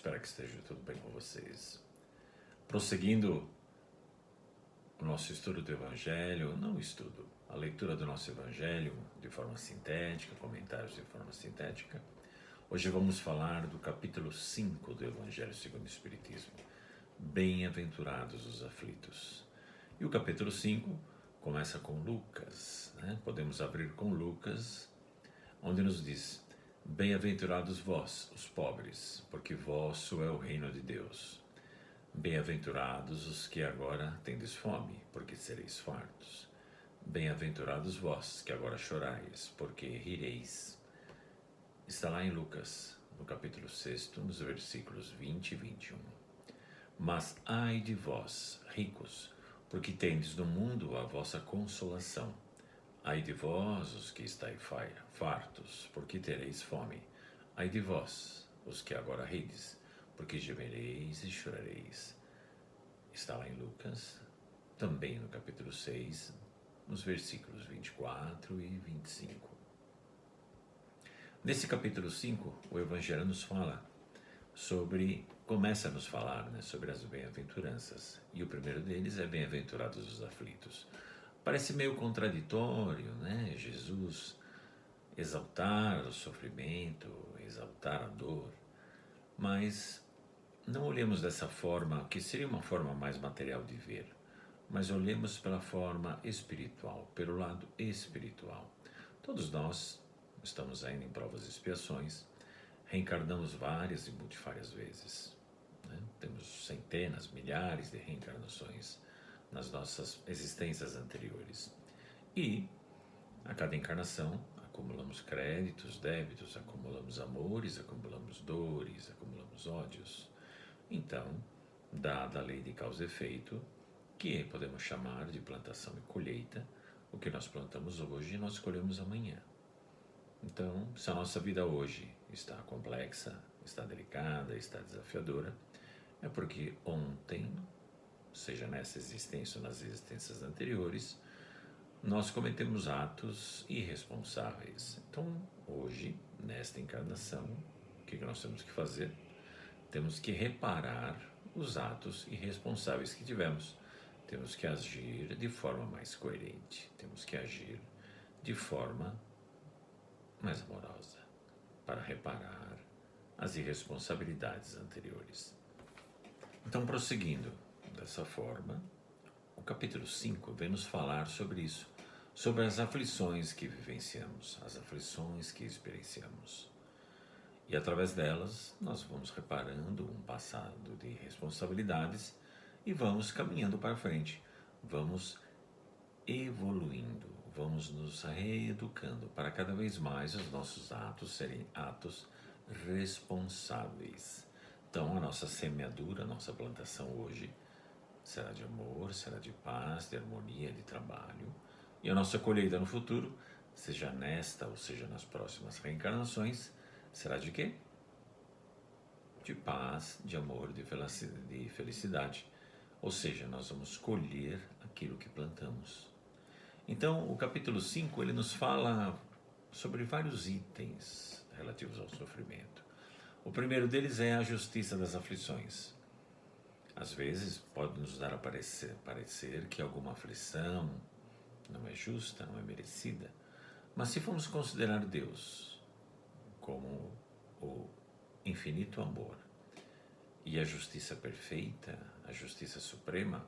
espero que esteja tudo bem com vocês. Prosseguindo o nosso estudo do Evangelho, não estudo, a leitura do nosso Evangelho de forma sintética, comentários de forma sintética. Hoje vamos falar do capítulo 5 do Evangelho segundo o Espiritismo. Bem-aventurados os aflitos. E o capítulo 5 começa com Lucas, né? Podemos abrir com Lucas, onde nos diz: Bem-aventurados vós, os pobres, porque vosso é o reino de Deus. Bem-aventurados os que agora tendes fome, porque sereis fartos. Bem-aventurados vós que agora chorais, porque rireis. Está lá em Lucas, no capítulo 6, nos versículos 20 e 21. Mas ai de vós, ricos, porque tendes no mundo a vossa consolação. Ai de vós, os que estáis fartos, porque tereis fome. Ai de vós, os que agora rides, porque gemereis e chorareis. Está lá em Lucas, também no capítulo 6, nos versículos 24 e 25. Nesse capítulo 5, o Evangelho nos fala começa a nos falar, sobre as bem-aventuranças. E o primeiro deles é bem-aventurados os aflitos. Parece meio contraditório, Jesus exaltar o sofrimento, exaltar a dor, mas não olhemos dessa forma, que seria uma forma mais material de ver, mas olhemos pela forma espiritual, pelo lado espiritual. Todos nós estamos ainda em provas e expiações, reencarnamos várias e multifárias vezes. Temos centenas, milhares de reencarnações nas nossas existências anteriores. E a cada encarnação acumulamos créditos, débitos, acumulamos amores, acumulamos dores, acumulamos ódios. Então, dada a lei de causa e efeito, que podemos chamar de plantação e colheita, o que nós plantamos hoje, nós colhemos amanhã. Então, se a nossa vida hoje está complexa, está delicada, está desafiadora, é porque ontem, seja nessa existência ou nas existências anteriores, nós cometemos atos irresponsáveis. Então, hoje, nesta encarnação, o que nós temos que fazer? Temos que reparar os atos irresponsáveis que tivemos. Temos que agir de forma mais coerente. Temos que agir de forma mais amorosa para reparar as irresponsabilidades anteriores. Então, prosseguindo dessa forma, o capítulo 5 vem nos falar sobre isso, sobre as aflições que vivenciamos, as aflições que experienciamos. E através delas, nós vamos reparando um passado de responsabilidades e vamos caminhando para frente, vamos evoluindo, vamos nos reeducando para cada vez mais os nossos atos serem atos responsáveis. Então, a nossa semeadura, a nossa plantação hoje será de amor, será de paz, de harmonia, de trabalho. E a nossa colheita no futuro, seja nesta ou seja nas próximas reencarnações, será de quê? De paz, de amor, de felicidade. Ou seja, nós vamos colher aquilo que plantamos. Então, o capítulo 5, ele nos fala sobre vários itens relativos ao sofrimento. O primeiro deles é a justiça das aflições. Às vezes pode nos dar a parecer que alguma aflição não é justa, não é merecida, mas se formos considerar Deus como o infinito amor e a justiça perfeita, a justiça suprema,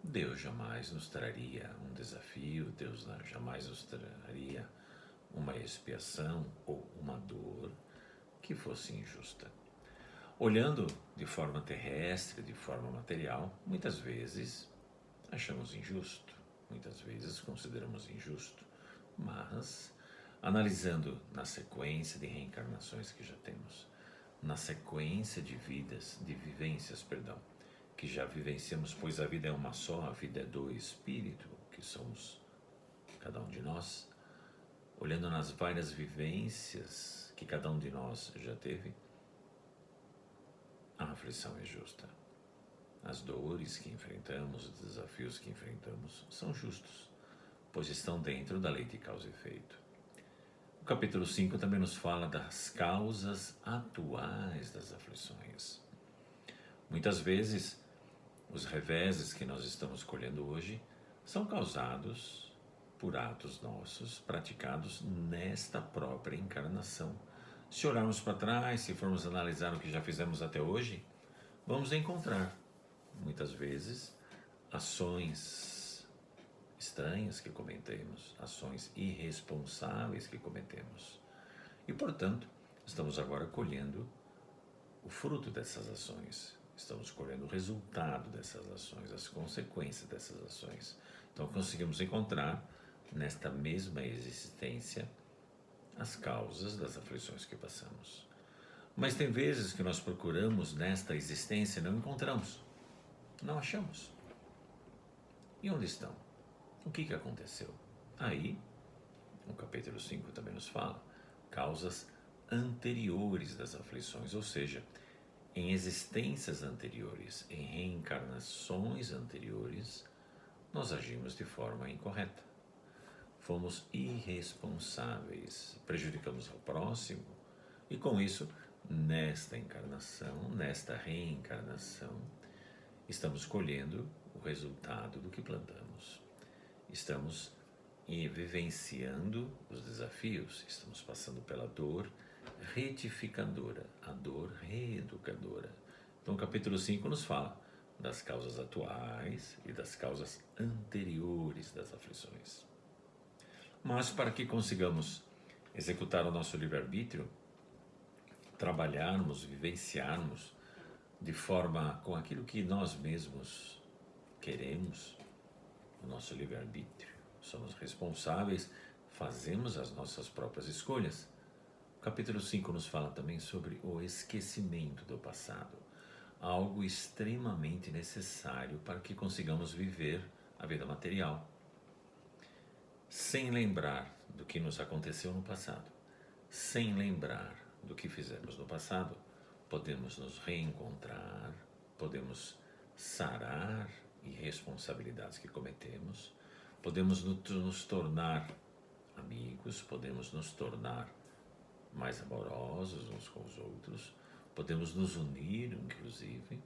Deus jamais nos traria um desafio, Deus jamais nos traria uma expiação ou uma dor que fosse injusta. Olhando de forma terrestre, de forma material, muitas vezes achamos injusto, muitas vezes consideramos injusto, mas analisando na sequência de reencarnações que já temos, na sequência de vivências, que já vivenciamos, pois a vida é uma só, a vida é do Espírito, que somos cada um de nós, olhando nas várias vivências que cada um de nós já teve, a aflição é justa. As dores que enfrentamos, os desafios que enfrentamos são justos, pois estão dentro da lei de causa e efeito. O capítulo 5 também nos fala das causas atuais das aflições. Muitas vezes, os reveses que nós estamos colhendo hoje são causados por atos nossos praticados nesta própria encarnação. Se olharmos para trás, se formos analisar o que já fizemos até hoje, vamos encontrar, muitas vezes, ações estranhas que cometemos, ações irresponsáveis que cometemos. E, portanto, estamos agora colhendo o fruto dessas ações. Estamos colhendo o resultado dessas ações, as consequências dessas ações. Então, conseguimos encontrar, nesta mesma existência, as causas das aflições que passamos. Mas tem vezes que nós procuramos nesta existência e não encontramos, não achamos. E onde estão? O que aconteceu? Aí, o capítulo 5 também nos fala, causas anteriores das aflições, ou seja, em existências anteriores, em reencarnações anteriores, nós agimos de forma incorreta. Fomos irresponsáveis, prejudicamos ao próximo e, com isso, nesta encarnação, nesta reencarnação, estamos colhendo o resultado do que plantamos. Estamos vivenciando os desafios, estamos passando pela dor retificadora, a dor reeducadora. Então, o capítulo 5 nos fala das causas atuais e das causas anteriores das aflições. Mas, para que consigamos executar o nosso livre-arbítrio, trabalharmos, vivenciarmos de forma com aquilo que nós mesmos queremos, o nosso livre-arbítrio, somos responsáveis, fazemos as nossas próprias escolhas. O capítulo 5 nos fala também sobre o esquecimento do passado, algo extremamente necessário para que consigamos viver a vida material, sem lembrar do que nos aconteceu no passado, sem lembrar do que fizemos no passado, podemos nos reencontrar, podemos sarar irresponsabilidades que cometemos, podemos nos tornar amigos, podemos nos tornar mais amorosos uns com os outros, podemos nos unir, inclusive,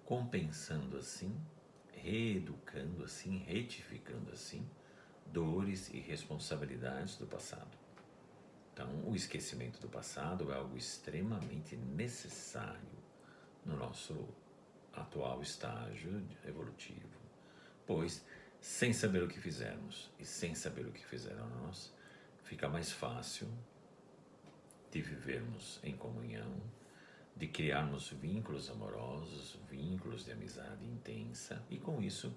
compensando assim, reeducando assim, retificando assim, dores e responsabilidades do passado. Então, o esquecimento do passado é algo extremamente necessário no nosso atual estágio evolutivo, pois, sem saber o que fizermos e sem saber o que fizeram a nós, fica mais fácil de vivermos em comunhão, de criarmos vínculos amorosos, vínculos de amizade intensa e, com isso,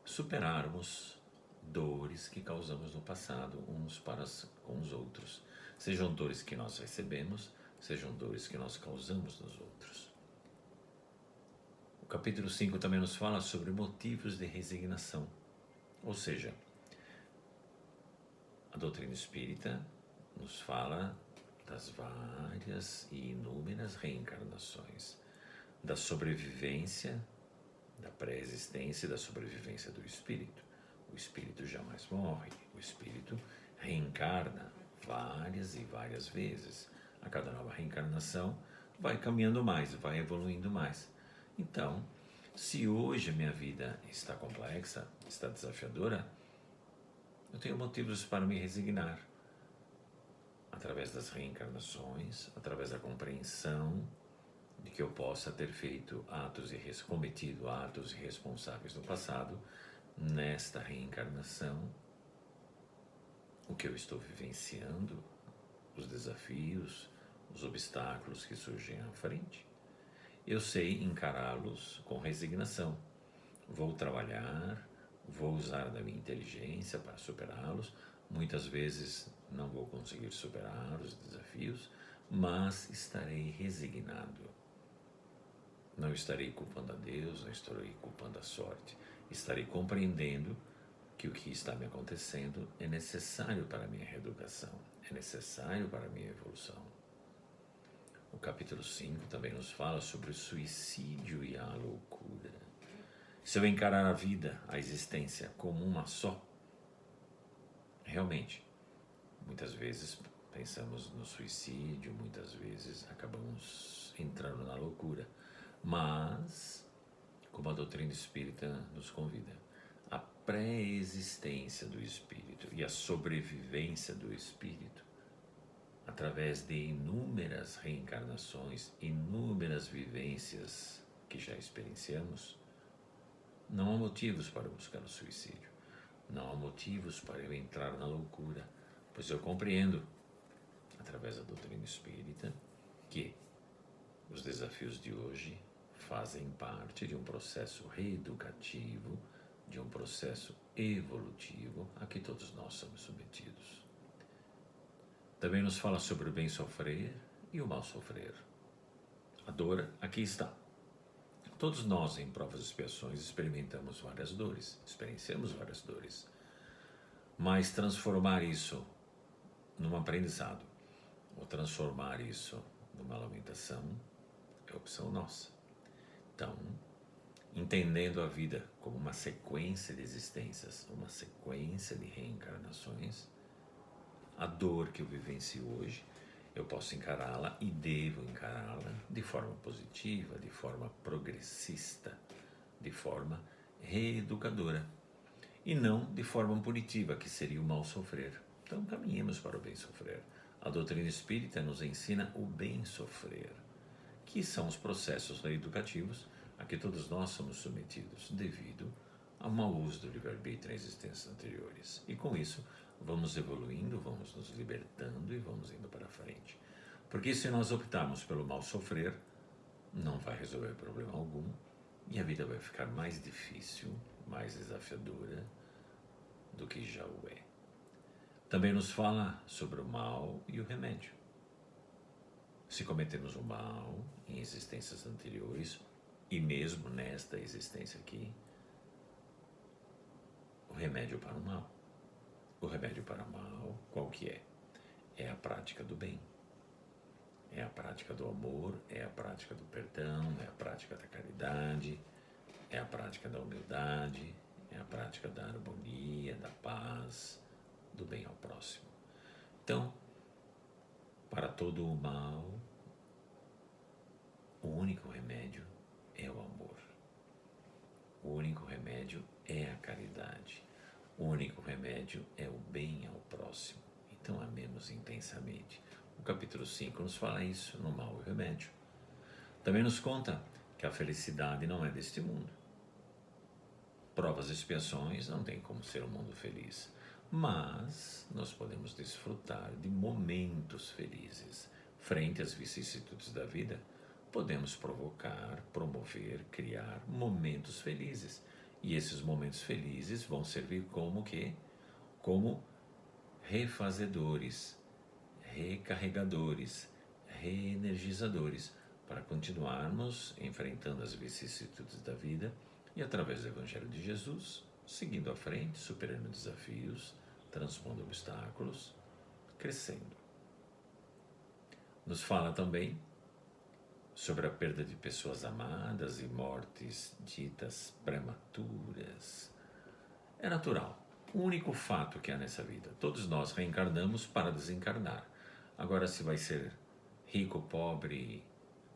superarmos dores que causamos no passado uns para com os outros, sejam dores que nós recebemos, sejam dores que nós causamos nos outros. O capítulo 5 também nos fala sobre motivos de resignação, ou seja, a doutrina espírita nos fala das várias e inúmeras reencarnações, da sobrevivência, da pré-existência e da sobrevivência do espírito. O espírito jamais morre, o espírito reencarna várias e várias vezes. A cada nova reencarnação vai caminhando mais, vai evoluindo mais. Então, se hoje a minha vida está complexa, está desafiadora, eu tenho motivos para me resignar. Através das reencarnações, através da compreensão de que eu possa ter feito cometido atos irresponsáveis no passado, nesta reencarnação, o que eu estou vivenciando, os desafios, os obstáculos que surgem à frente, eu sei encará-los com resignação. Vou trabalhar, vou usar da minha inteligência para superá-los. Muitas vezes não vou conseguir superar os desafios, mas estarei resignado. Não estarei culpando a Deus, não estarei culpando a sorte. Estarei compreendendo que o que está me acontecendo é necessário para a minha reeducação, é necessário para a minha evolução. O capítulo 5 também nos fala sobre o suicídio e a loucura. Se eu encarar a vida, a existência, como uma só, realmente Muitas vezes pensamos no suicídio, muitas vezes acabamos entrando na loucura. Mas, como a doutrina espírita nos convida, a pré-existência do espírito e a sobrevivência do espírito, através de inúmeras reencarnações, inúmeras vivências que já experienciamos, não há motivos para buscar o suicídio. Não há motivos para eu entrar na loucura, pois eu compreendo, através da doutrina espírita, que os desafios de hoje fazem parte de um processo reeducativo, de um processo evolutivo a que todos nós somos submetidos. Também nos fala sobre o bem sofrer e o mal sofrer. A dor aqui está. Todos nós, em provas e expiações, experimentamos várias dores, experienciamos várias dores. Mas transformar isso num aprendizado, ou transformar isso numa lamentação, é opção nossa. Então, entendendo a vida como uma sequência de existências, uma sequência de reencarnações, a dor que eu vivencio hoje, eu posso encará-la e devo encará-la de forma positiva, de forma progressista, de forma reeducadora, e não de forma punitiva, que seria o mal sofrer. Então, caminhemos para o bem sofrer. A doutrina espírita nos ensina o bem sofrer, que são os processos reeducativos a que todos nós somos submetidos devido ao mau uso do livre-arbítrio em existências anteriores. E com isso, vamos evoluindo, vamos nos libertando e vamos indo para frente. Porque se nós optarmos pelo mal sofrer, não vai resolver problema algum e a vida vai ficar mais difícil, mais desafiadora do que já o é. Também nos fala sobre o mal e o remédio. Se cometemos o mal em existências anteriores e mesmo nesta existência aqui, o remédio para o mal. O remédio para o mal, qual que é? É a prática do bem. É a prática do amor, é a prática do perdão, é a prática da caridade, é a prática da humildade, é a prática da harmonia, da paz, do bem ao próximo. Então, para todo o mal, o único remédio é o amor. O único remédio é a caridade. O único remédio é o bem ao próximo. Então, amemos intensamente. O capítulo 5 nos fala isso no mal e o remédio. Também nos conta que a felicidade não é deste mundo. Provas e expiações não tem como ser um mundo feliz. Mas nós podemos desfrutar de momentos felizes. Frente às vicissitudes da vida, podemos provocar, promover, criar momentos felizes. E esses momentos felizes vão servir como quê? Como refazedores, recarregadores, reenergizadores, para continuarmos enfrentando as vicissitudes da vida e, através do Evangelho de Jesus, seguindo à frente, superando desafios, transpondo obstáculos, crescendo. Nos fala também sobre a perda de pessoas amadas e mortes ditas prematuras. É natural. O único fato que há nessa vida. Todos nós reencarnamos para desencarnar. Agora, se vai ser rico, pobre,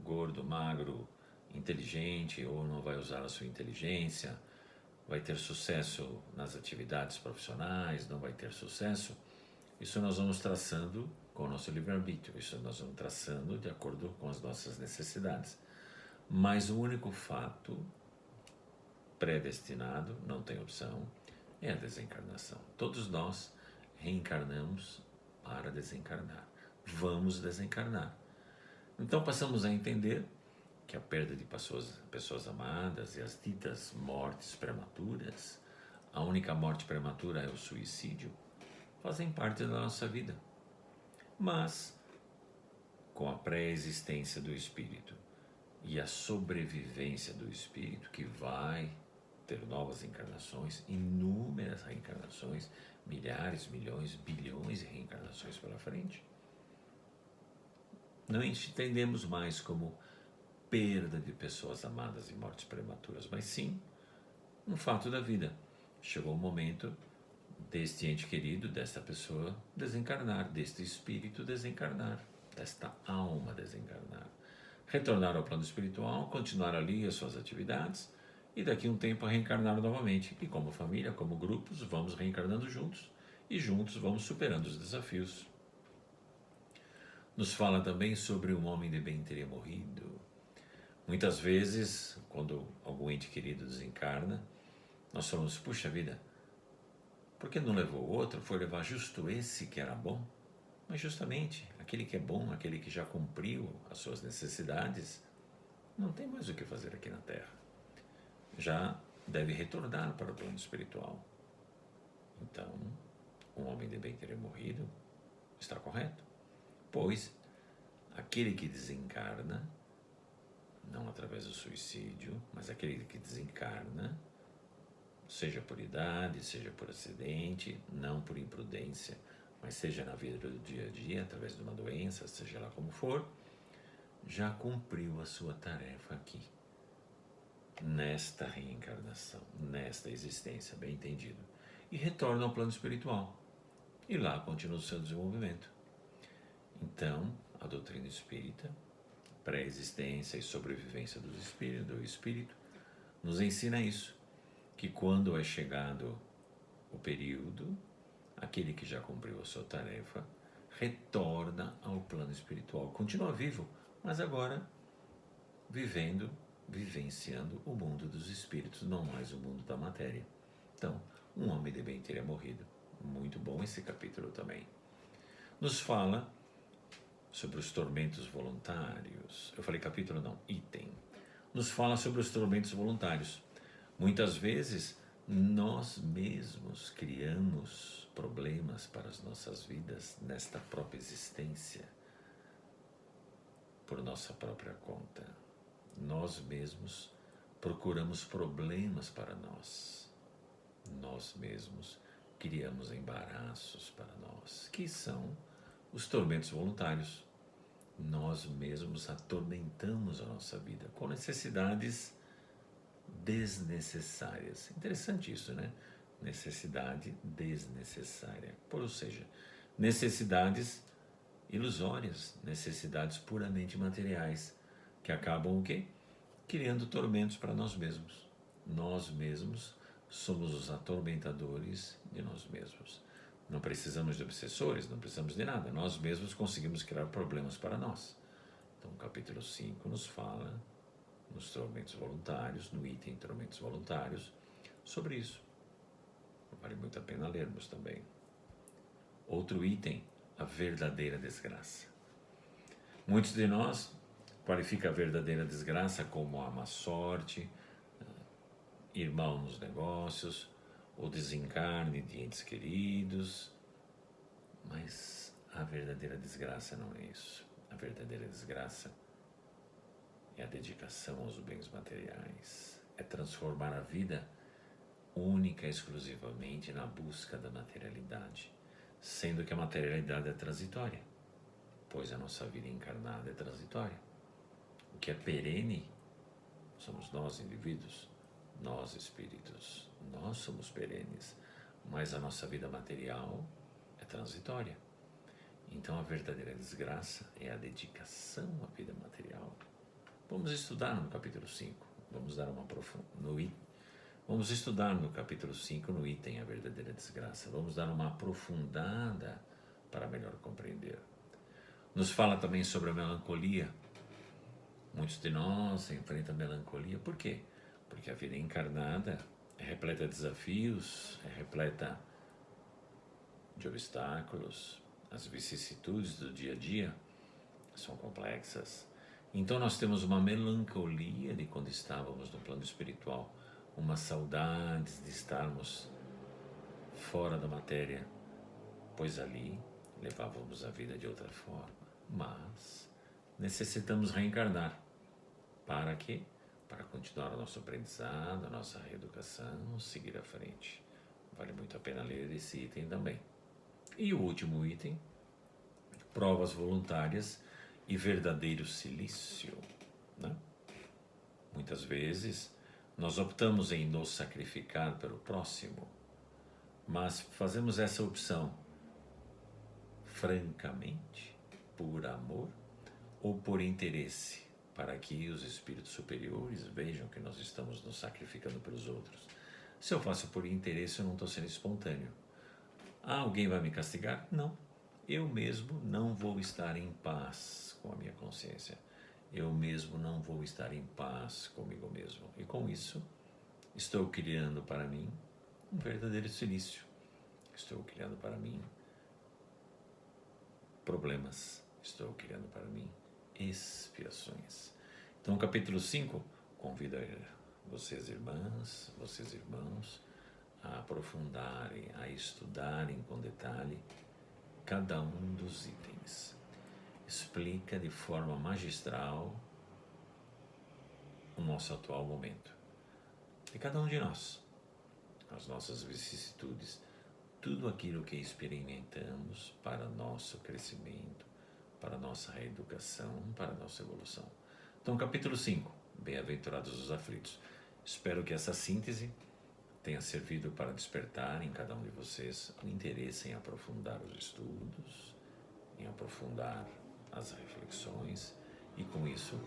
gordo, magro, inteligente ou não vai usar a sua inteligência, vai ter sucesso nas atividades profissionais, não vai ter sucesso, isso nós vamos traçando com o nosso livre-arbítrio, isso nós vamos traçando de acordo com as nossas necessidades. Mas o único fato predestinado, não tem opção, é a desencarnação. Todos nós reencarnamos para desencarnar. Vamos desencarnar. Então passamos a entender que a perda de pessoas amadas e as ditas mortes prematuras, a única morte prematura é o suicídio, fazem parte da nossa vida. Mas, com a pré-existência do espírito e a sobrevivência do espírito, que vai ter novas encarnações, inúmeras reencarnações, milhares, milhões, bilhões de reencarnações pela frente, não entendemos mais como perda de pessoas amadas e mortes prematuras, mas sim um fato da vida. Chegou o momento deste ente querido, desta pessoa desencarnar, deste espírito desencarnar, desta alma desencarnar. Retornar ao plano espiritual, continuar ali as suas atividades e daqui a um tempo reencarnar novamente. E como família, como grupos, vamos reencarnando juntos e juntos vamos superando os desafios. Nos fala também sobre um homem de bem teria morrido. Muitas vezes, quando algum ente querido desencarna, nós falamos, puxa vida, por que não levou o outro? Foi levar justo esse que era bom? Mas justamente, aquele que é bom, aquele que já cumpriu as suas necessidades, não tem mais o que fazer aqui na Terra. Já deve retornar para o plano espiritual. Então, um homem de bem teria morrido, está correto? Pois, aquele que desencarna, não através do suicídio, mas aquele que desencarna, seja por idade, seja por acidente, não por imprudência, mas seja na vida do dia a dia, através de uma doença, seja lá como for, já cumpriu a sua tarefa aqui, nesta reencarnação, nesta existência, bem entendido, e retorna ao plano espiritual, e lá continua o seu desenvolvimento. Então, a doutrina espírita, pré-existência e sobrevivência do espírito, nos ensina isso, que quando é chegado o período, aquele que já cumpriu a sua tarefa retorna ao plano espiritual, continua vivo, mas agora vivenciando o mundo dos espíritos, não mais o mundo da matéria. Então, um homem de bem teria morrido. Muito bom esse capítulo também. Nos fala sobre os tormentos voluntários. Eu falei capítulo não, item. Nos fala sobre os tormentos voluntários. Muitas vezes nós mesmos criamos problemas para as nossas vidas nesta própria existência, por nossa própria conta. Nós mesmos procuramos problemas para nós. Nós mesmos criamos embaraços para nós, que são os tormentos voluntários. Nós mesmos atormentamos a nossa vida com necessidades desnecessárias. Interessante isso, né? Necessidade desnecessária. Ou seja, necessidades ilusórias, necessidades puramente materiais, que acabam o quê? Criando tormentos para nós mesmos. Nós mesmos somos os atormentadores de nós mesmos. Não precisamos de obsessores, não precisamos de nada. Nós mesmos conseguimos criar problemas para nós. Então, o capítulo 5 nos fala nos tormentos voluntários, no item tormentos voluntários, sobre isso. Vale muito a pena lermos também. Outro item, a verdadeira desgraça. Muitos de nós qualificam a verdadeira desgraça como a má sorte, ir mal nos negócios, o desencarne de entes queridos, mas a verdadeira desgraça não é isso. A verdadeira desgraça é a dedicação aos bens materiais, é transformar a vida única e exclusivamente na busca da materialidade, sendo que a materialidade é transitória, pois a nossa vida encarnada é transitória. O que é perene somos nós, indivíduos, nós, espíritos, nós somos perenes, mas a nossa vida material é transitória. Então a verdadeira desgraça é a dedicação à vida material. Vamos estudar no capítulo 5, vamos estudar no capítulo 5 no item a verdadeira desgraça, vamos dar uma aprofundada para melhor compreender. Nos fala também sobre a melancolia. Muitos de nós enfrentam a melancolia, por quê? Porque a vida encarnada é repleta de desafios, é repleta de obstáculos, as vicissitudes do dia a dia são complexas. Então nós temos uma melancolia de quando estávamos no plano espiritual, uma saudade de estarmos fora da matéria, pois ali levávamos a vida de outra forma. Mas necessitamos reencarnar. Para quê? Para continuar o nosso aprendizado, a nossa reeducação, seguir à frente. Vale muito a pena ler esse item também. E o último item, provas voluntárias e verdadeiro silício, né? Muitas vezes nós optamos em nos sacrificar pelo próximo, Mas fazemos essa opção francamente, por amor ou por interesse, para que os espíritos superiores vejam que nós estamos nos sacrificando pelos outros. Se eu faço por interesse, eu não estou sendo espontâneo. Ah, alguém vai me castigar? Não. Eu mesmo não vou estar em paz com a minha consciência. Eu mesmo não vou estar em paz comigo mesmo. E com isso, estou criando para mim um verdadeiro silício. Estou criando para mim problemas. Estou criando para mim expiações. Então, capítulo 5 convida vocês irmãs, vocês irmãos, a aprofundarem, a estudarem com detalhe cada um dos itens. Explica de forma magistral o nosso atual momento. De cada um de nós, as nossas vicissitudes, tudo aquilo que experimentamos para nosso crescimento, para nossa reeducação, para nossa evolução. Então, capítulo 5, Bem-aventurados os aflitos. Espero que essa síntese tenha servido para despertar em cada um de vocês o interesse em aprofundar os estudos, em aprofundar as reflexões e, com isso,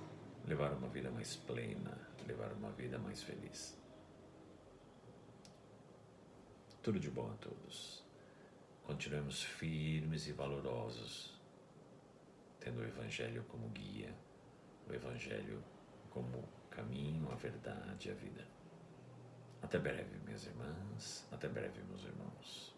levar uma vida mais plena, levar uma vida mais feliz. Tudo de bom a todos. Continuemos firmes e valorosos, tendo o Evangelho como guia, o Evangelho como caminho, a verdade e a vida. Até breve, minhas irmãs, até breve, meus irmãos.